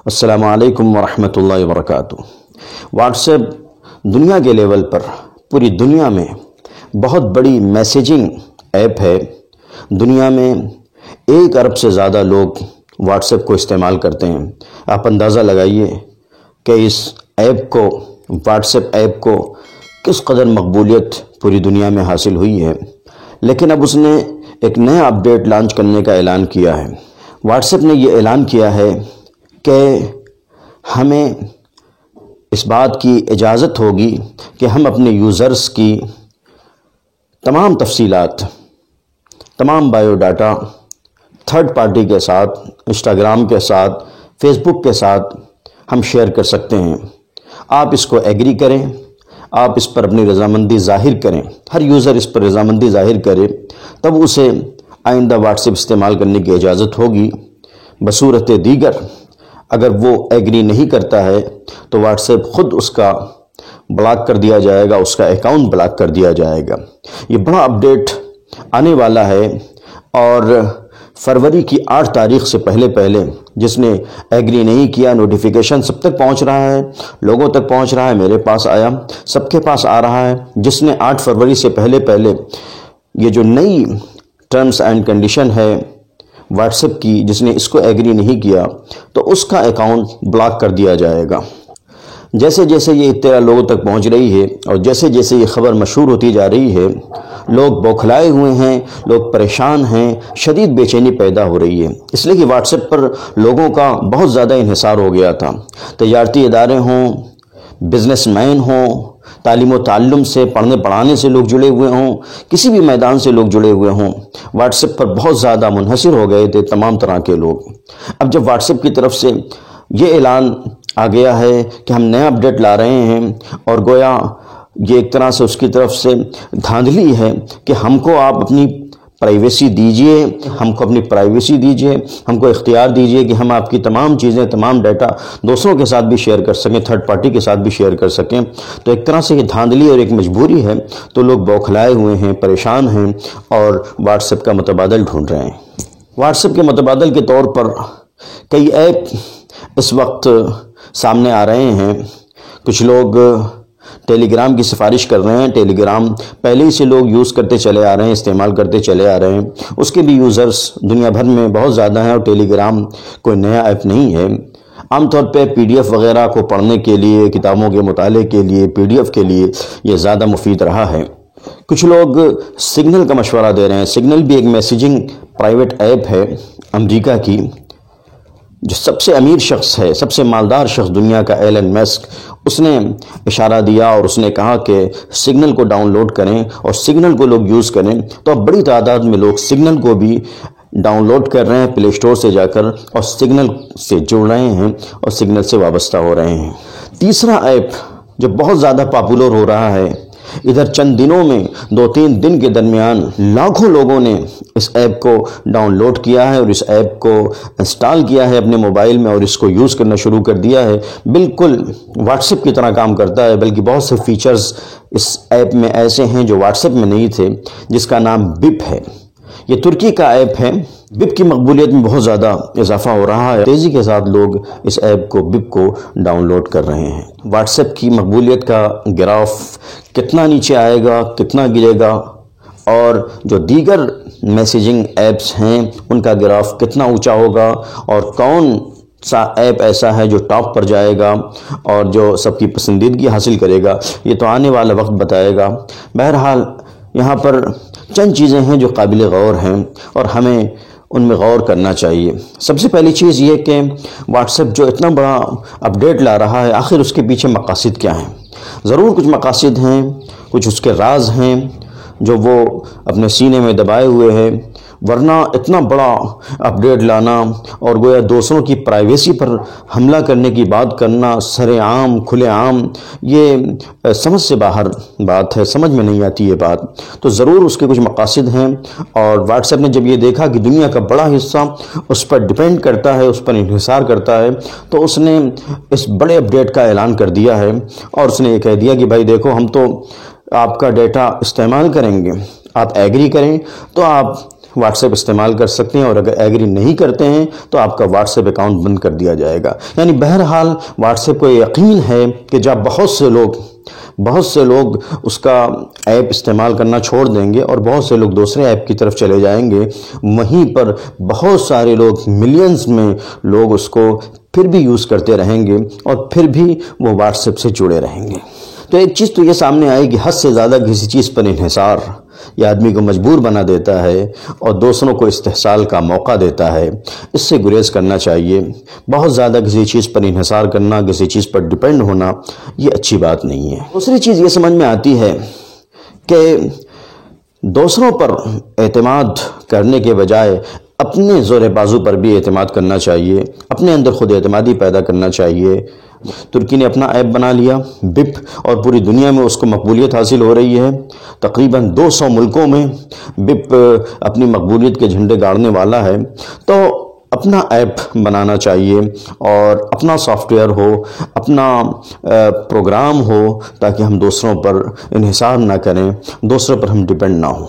السلام علیکم ورحمۃ اللہ وبرکاتہ۔ واٹس ایپ دنیا کے لیول پر پوری دنیا میں بہت بڑی میسیجنگ ایپ ہے۔ دنیا میں 1 ارب سے زیادہ لوگ واٹس ایپ کو استعمال کرتے ہیں۔ آپ اندازہ لگائیے کہ اس ایپ کو، واٹس ایپ کو کس قدر مقبولیت پوری دنیا میں حاصل ہوئی ہے۔ لیکن اب اس نے ایک نیا اپڈیٹ لانچ کرنے کا اعلان کیا ہے۔ واٹس ایپ نے یہ اعلان کیا ہے کہ ہمیں اس بات کی اجازت ہوگی کہ ہم اپنے یوزرز کی تمام تفصیلات، تمام بایو ڈاٹا تھرڈ پارٹی کے ساتھ، انسٹاگرام کے ساتھ، فیس بک کے ساتھ ہم شیئر کر سکتے ہیں۔ آپ اس کو ایگری کریں، آپ اس پر اپنی رضامندی ظاہر کریں، ہر یوزر اس پر رضامندی ظاہر کرے، تب اسے آئندہ واٹس ایپ استعمال کرنے کی اجازت ہوگی۔ بصورت دیگر اگر وہ ایگری نہیں کرتا ہے تو واٹس ایپ خود اس کا بلاک کر دیا جائے گا، اس کا اکاؤنٹ بلاک کر دیا جائے گا۔ یہ بڑا اپڈیٹ آنے والا ہے اور فروری کی 8 تاریخ سے پہلے جس نے ایگری نہیں کیا، نوٹیفیکیشن سب تک پہنچ رہا ہے، لوگوں تک پہنچ رہا ہے، میرے پاس آیا، سب کے پاس آ رہا ہے۔ جس نے 8 فروری سے پہلے یہ جو نئی ٹرمز اینڈ کنڈیشن ہے واٹس ایپ کی، جس نے اس کو ایگری نہیں کیا تو اس کا اکاؤنٹ بلاک کر دیا جائے گا۔ جیسے جیسے یہ اطلاع لوگوں تک پہنچ رہی ہے اور جیسے جیسے یہ خبر مشہور ہوتی جا رہی ہے، لوگ بوکھلائے ہوئے ہیں، لوگ پریشان ہیں، شدید بے چینی پیدا ہو رہی ہے، اس لیے کہ واٹس ایپ پر لوگوں کا بہت زیادہ انحصار ہو گیا تھا۔ تجارتی ادارے ہوں، بزنس مین ہوں، تعلیم و تعلم سے، پڑھنے پڑھانے سے لوگ جڑے ہوئے ہوں، کسی بھی میدان سے لوگ جڑے ہوئے ہوں، واٹس ایپ پر بہت زیادہ منحصر ہو گئے تھے تمام طرح کے لوگ۔ اب جب واٹس ایپ کی طرف سے یہ اعلان آ گیا ہے کہ ہم نیا اپڈیٹ لا رہے ہیں اور گویا یہ ایک طرح سے اس کی طرف سے دھاندلی ہے کہ ہم کو آپ اپنی پرائیویسی دیجئے، ہم کو اپنی پرائیویسی دیجئے، ہم کو اختیار دیجئے کہ ہم آپ کی تمام چیزیں، تمام ڈیٹا دوسروں کے ساتھ بھی شیئر کر سکیں، تھرڈ پارٹی کے ساتھ بھی شیئر کر سکیں۔ تو ایک طرح سے یہ دھاندلی اور ایک مجبوری ہے، تو لوگ بوکھلائے ہوئے ہیں، پریشان ہیں اور واٹس ایپ کا متبادل ڈھونڈ رہے ہیں۔ واٹس ایپ کے متبادل کے طور پر کئی ایپ اس وقت سامنے آ رہے ہیں۔ کچھ لوگ ٹیلی گرام کی سفارش کر رہے ہیں۔ ٹیلی گرام پہلے ہی سے لوگ یوز کرتے چلے آ رہے ہیں، استعمال کرتے چلے آ رہے ہیں، اس کے بھی یوزرز دنیا بھر میں بہت زیادہ ہیں اور ٹیلی گرام کوئی نیا ایپ نہیں ہے۔ عام طور پہ PDF وغیرہ کو پڑھنے کے لیے، کتابوں کے مطالعے کے لیے، PDF کے لیے یہ زیادہ مفید رہا ہے۔ کچھ لوگ سگنل کا مشورہ دے رہے ہیں۔ سگنل بھی ایک میسیجنگ پرائیویٹ ایپ ہے امریکہ کی، جو سب سے امیر شخص ہے، سب سے مالدار شخص دنیا کا، ایلن مسک، اس نے اشارہ دیا اور اس نے کہا کہ سگنل کو ڈاؤن لوڈ کریں اور سگنل کو لوگ یوز کریں۔ تو اب بڑی تعداد میں لوگ سگنل کو بھی ڈاؤن لوڈ کر رہے ہیں پلے اسٹور سے جا کر اور سگنل سے جڑ رہے ہیں اور سگنل سے وابستہ ہو رہے ہیں۔ تیسرا ایپ جو بہت زیادہ پاپولر ہو رہا ہے، ادھر چند دنوں میں 2-3 دن کے درمیان لاکھوں لوگوں نے اس ایپ کو ڈاؤن لوڈ کیا ہے اور اس ایپ کو انسٹال کیا ہے اپنے موبائل میں اور اس کو یوز کرنا شروع کر دیا ہے۔ بالکل واٹس ایپ کی طرح کام کرتا ہے، بلکہ بہت سے فیچرز اس ایپ میں ایسے ہیں جو واٹس ایپ میں نہیں تھے، جس کا نام بپ ہے۔ یہ ترکی کا ایپ ہے۔ بپ کی مقبولیت میں بہت زیادہ اضافہ ہو رہا ہے، تیزی کے ساتھ لوگ اس ایپ کو، بپ کو ڈاؤن لوڈ کر رہے ہیں۔ واٹس ایپ کی مقبولیت کا گراف کتنا نیچے آئے گا، کتنا گرے گا، اور جو دیگر میسیجنگ ایپس ہیں ان کا گراف کتنا اونچا ہوگا، اور کون سا ایپ ایسا ہے جو ٹاپ پر جائے گا اور جو سب کی پسندیدگی حاصل کرے گا، یہ تو آنے والا وقت بتائے گا۔ بہرحال یہاں پر چند چیزیں ہیں جو قابل غور ہیں اور ہمیں ان میں غور کرنا چاہیے۔ سب سے پہلی چیز یہ کہ واٹس ایپ جو اتنا بڑا اپڈیٹ لا رہا ہے، آخر اس کے پیچھے مقاصد کیا ہیں؟ ضرور کچھ مقاصد ہیں، کچھ اس کے راز ہیں جو وہ اپنے سینے میں دبائے ہوئے ہیں، ورنہ اتنا بڑا اپڈیٹ لانا اور گویا دوسروں کی پرائیویسی پر حملہ کرنے کی بات کرنا سر عام، کھلے عام، یہ سمجھ سے باہر بات ہے، سمجھ میں نہیں آتی یہ بات۔ تو ضرور اس کے کچھ مقاصد ہیں، اور واٹس ایپ نے جب یہ دیکھا کہ دنیا کا بڑا حصہ اس پر ڈیپینڈ کرتا ہے، اس پر انحصار کرتا ہے، تو اس نے اس بڑے اپڈیٹ کا اعلان کر دیا ہے اور اس نے یہ کہہ دیا کہ بھائی دیکھو، ہم تو آپ کا ڈیٹا استعمال کریں گے، آپ ایگری کریں تو آپ واٹس ایپ استعمال کر سکتے ہیں، اور اگر ایگری نہیں کرتے ہیں تو آپ کا واٹس ایپ اکاؤنٹ بند کر دیا جائے گا۔ یعنی بہرحال واٹس ایپ کو یقین ہے کہ جب بہت سے لوگ اس کا ایپ استعمال کرنا چھوڑ دیں گے اور بہت سے لوگ دوسرے ایپ کی طرف چلے جائیں گے، وہیں پر بہت سارے لوگ، ملینز میں لوگ اس کو پھر بھی یوز کرتے رہیں گے اور پھر بھی وہ واٹس ایپ سے جڑے رہیں گے۔ تو ایک چیز تو یہ سامنے آئے کہ حد سے زیادہ کسی چیز پر انحصار یہ آدمی کو مجبور بنا دیتا ہے اور دوسروں کو استحصال کا موقع دیتا ہے۔ اس سے گریز کرنا چاہیے۔ بہت زیادہ کسی چیز پر انحصار کرنا، کسی چیز پر ڈیپینڈ ہونا، یہ اچھی بات نہیں ہے۔ دوسری چیز یہ سمجھ میں آتی ہے کہ دوسروں پر اعتماد کرنے کے بجائے اپنے زور بازو پر بھی اعتماد کرنا چاہیے، اپنے اندر خود اعتمادی پیدا کرنا چاہیے۔ ترکی نے اپنا ایپ بنا لیا بپ، اور پوری دنیا میں اس کو مقبولیت حاصل ہو رہی ہے۔ تقریباً 200 ملکوں میں بپ اپنی مقبولیت کے جھنڈے گاڑنے والا ہے۔ تو اپنا ایپ بنانا چاہیے اور اپنا سافٹ ویئر ہو، اپنا پروگرام ہو، تاکہ ہم دوسروں پر انحصار نہ کریں، دوسروں پر ہم ڈیپینڈ نہ ہوں۔